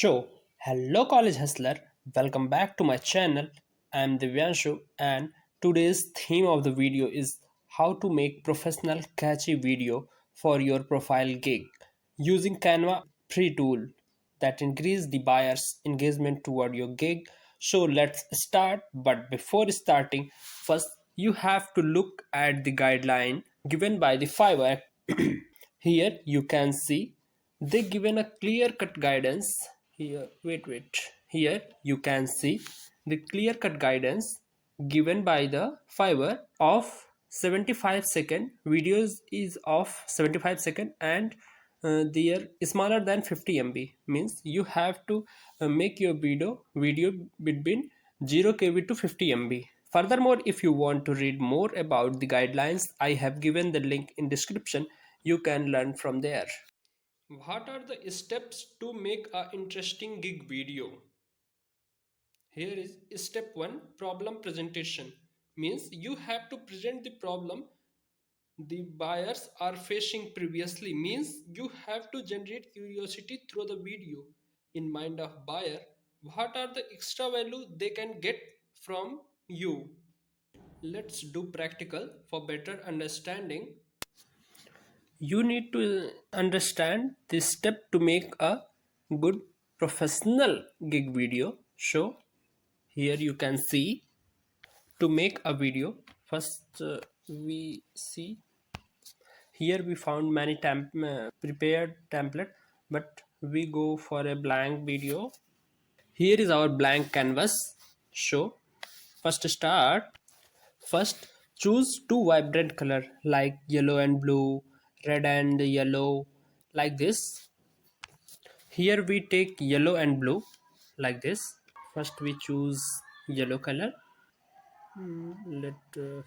Hello college hustler, welcome back to my channel. I am Divyanshu and today's theme of the video is how to make professional catchy video for your profile gig using Canva free tool that increase the buyer's engagement toward your gig. So let's start, but before starting, first you have to look at the guideline given by the Fiverr. Here you can see they given a clear cut guidance. Wait, here you can see the clear cut guidance given by the Fiverr of 75-second videos is of 75 second, and they are smaller than 50 MB, means you have to make your video between 0 KB to 50 MB. Furthermore, if you want to read more about the guidelines, I have given the link in description. You can learn from there. What are the steps to make a interesting gig video? Here is step 1, problem presentation. Means you have to present the problem the buyers are facing previously. Means you have to generate curiosity through the video in mind of buyer. What are the extra value they can get from you? Let's do practical for better understanding. You need to understand this step to make a good professional gig video. So here you can see, to make a video, first we see here we found many prepared template, but we go for a blank video. Here is our blank canvas. So first choose two vibrant color like yellow and blue, red and yellow, like this. Here we take yellow and blue like this. First we choose yellow color. Let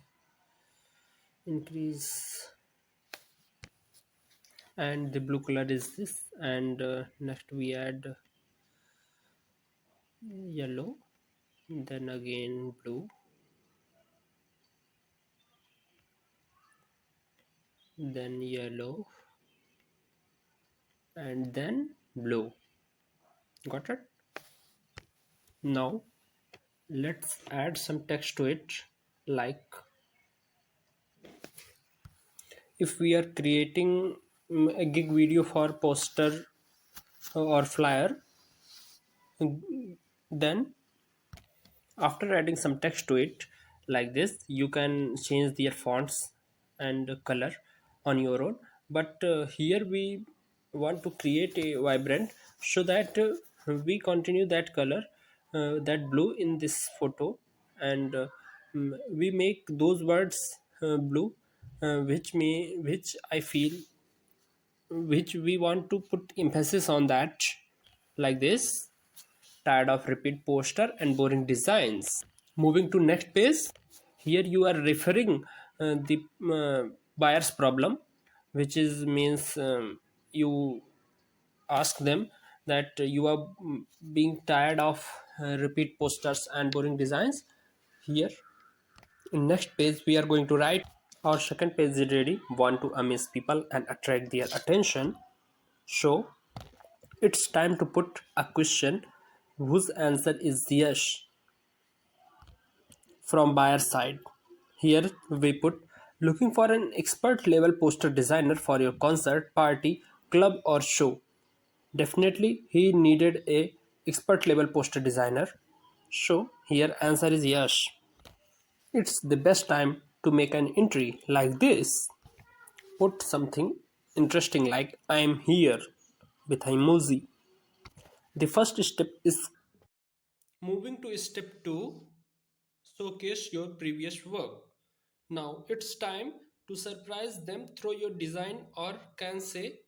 increase, and the blue color is this, and next we add yellow, then again blue, then yellow, and then blue. Got it? Now let's add some text to it, like if we are creating a gig video for poster or flyer, then after adding some text to it like this, you can change their fonts and color on your own. But here we want to create a vibrant, so that we continue that color, that blue in this photo, and we make those words blue, which I feel, which we want to put emphasis on that, like this. Tired of repeat poster and boring designs. Moving to next page. Here you are referring the buyer's problem, which is means you ask them that you are being tired of repeat posters and boring designs. Here in next page we are going to write, our second page is ready, want to amaze people and attract their attention. So it's time to put a question whose answer is yes from buyer side. Here we put, looking for an expert level poster designer for your concert, party, club or show. Definitely he needed a expert level poster designer. So here answer is yes. It's the best time to make an entry like this. Put something interesting like I am here with emoji. The first step is moving to step 2, showcase your previous work. Now it's time to surprise them through your design, or can say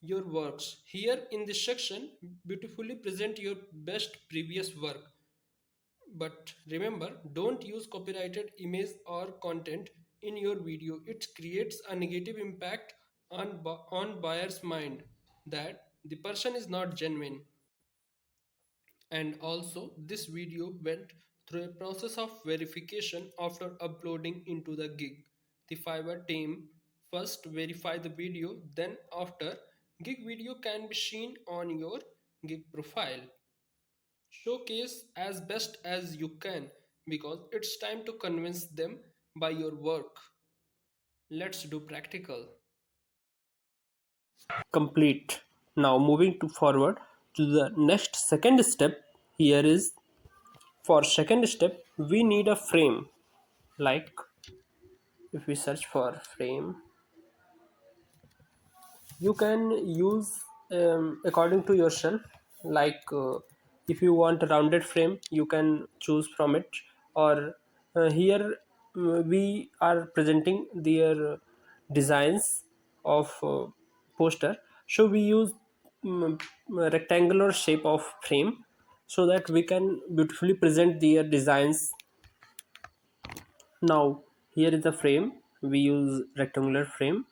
your works. Here in this section, beautifully present your best previous work. But remember, don't use copyrighted image or content in your video. It creates a negative impact on buyer's mind that the person is not genuine. And also, this video went through a process of verification after uploading into the gig. The Fiverr team first verify the video, then after, gig video can be seen on your gig profile. Showcase as best as you can because it's time to convince them by your work. Let's do practical. Complete. Now moving to forward to the next second step. Here is for second step we need a frame. Like if we search for frame, you can use according to yourself. Like if you want a rounded frame you can choose from it, or here we are presenting their designs of poster, so we use rectangular shape of frame so that we can beautifully present their designs. Now here is the frame, we use rectangular frame.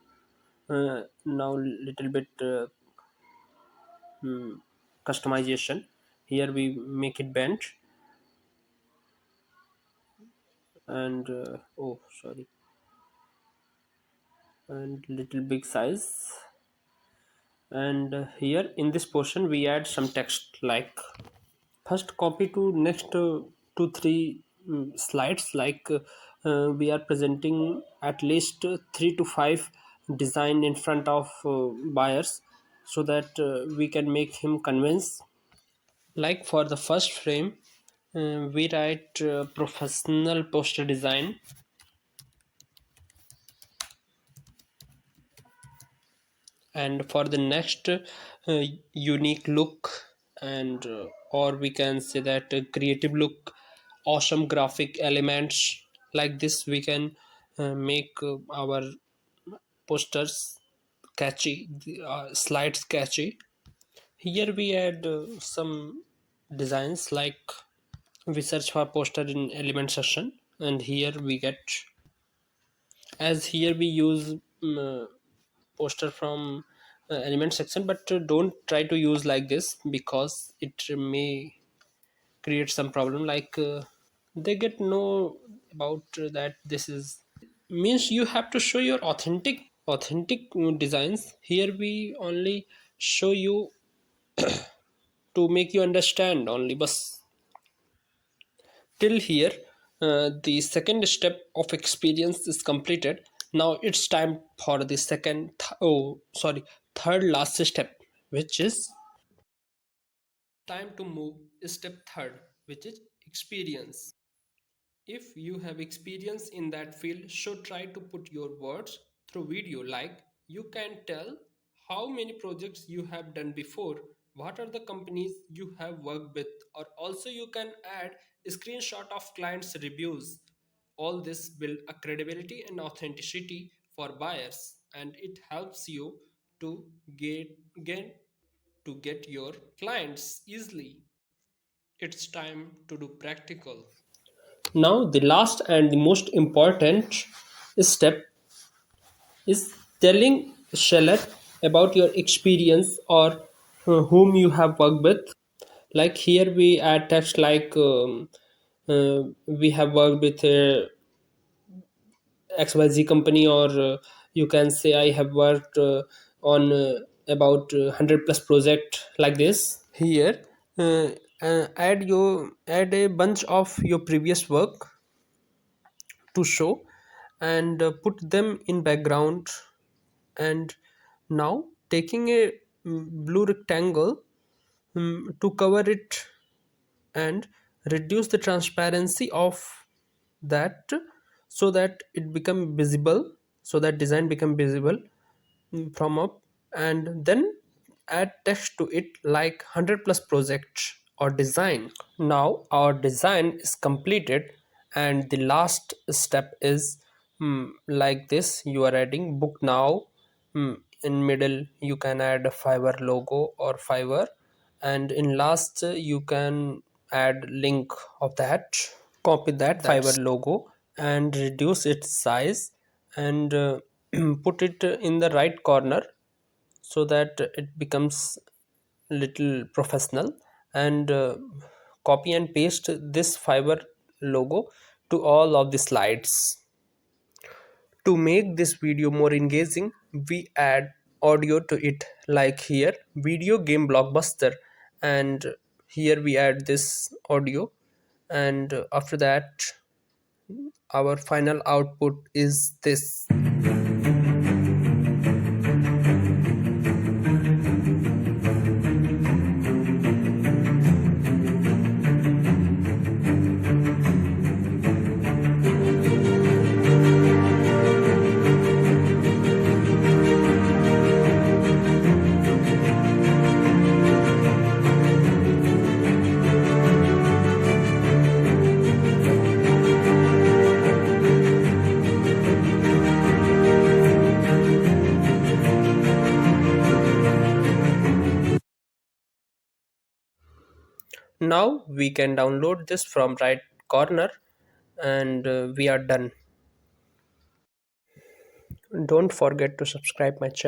Now little bit customization. Here we make it bent and oh sorry, and little big size. And here in this portion we add some text. Like first copy to next 2 3 slides. Like we are presenting at least 3 to 5 design in front of buyers, so that we can make him convince. Like for the first frame, we write professional poster design, and for the next unique look, and or we can say that creative look, awesome graphic elements. Like this, we can make our posters catchy, the slides catchy. Here we add some designs. Like we search for poster in element section, and here we get, as here we use poster from element section, but don't try to use like this because it may create some problem. Like they get know about that this is means you have to show your authentic designs. Here we only show you to make you understand only bus. Till here the second step of experience is completed. Now it's time for the third last step, which is time to move step third, which is experience. If you have experience in that field, should try to put your words through video. Like you can tell how many projects you have done before, what are the companies you have worked with, or also you can add a screenshot of clients' reviews. All this build a credibility and authenticity for buyers, and it helps you to get your clients easily. It's time to do practical. Now, the last and the most important step is telling seller about your experience or whom you have worked with. Like here, we add text like we have worked with XYZ company, or you can say I have worked on about 100 plus project, like this. Here, add a bunch of your previous work to show, and put them in background. And now taking a blue rectangle to cover it and reduce the transparency of that, so that it become visible, so that design become visible from up. And then add text to it like 100 plus project or design. Now our design is completed, and the last step is like this. You are adding book now. In middle you can add a Fiverr logo or Fiverr, and in last you can add link of that. Copy that Fiverr logo and reduce its size, and put it in the right corner so that it becomes little professional. And copy and paste this Fiverr logo to all of the slides. To make this video more engaging, we add audio to it. Like here, video game blockbuster, and here we add this audio, and after that our final output is this. Now we can download this from right corner, and we are done. Don't forget to subscribe my channel.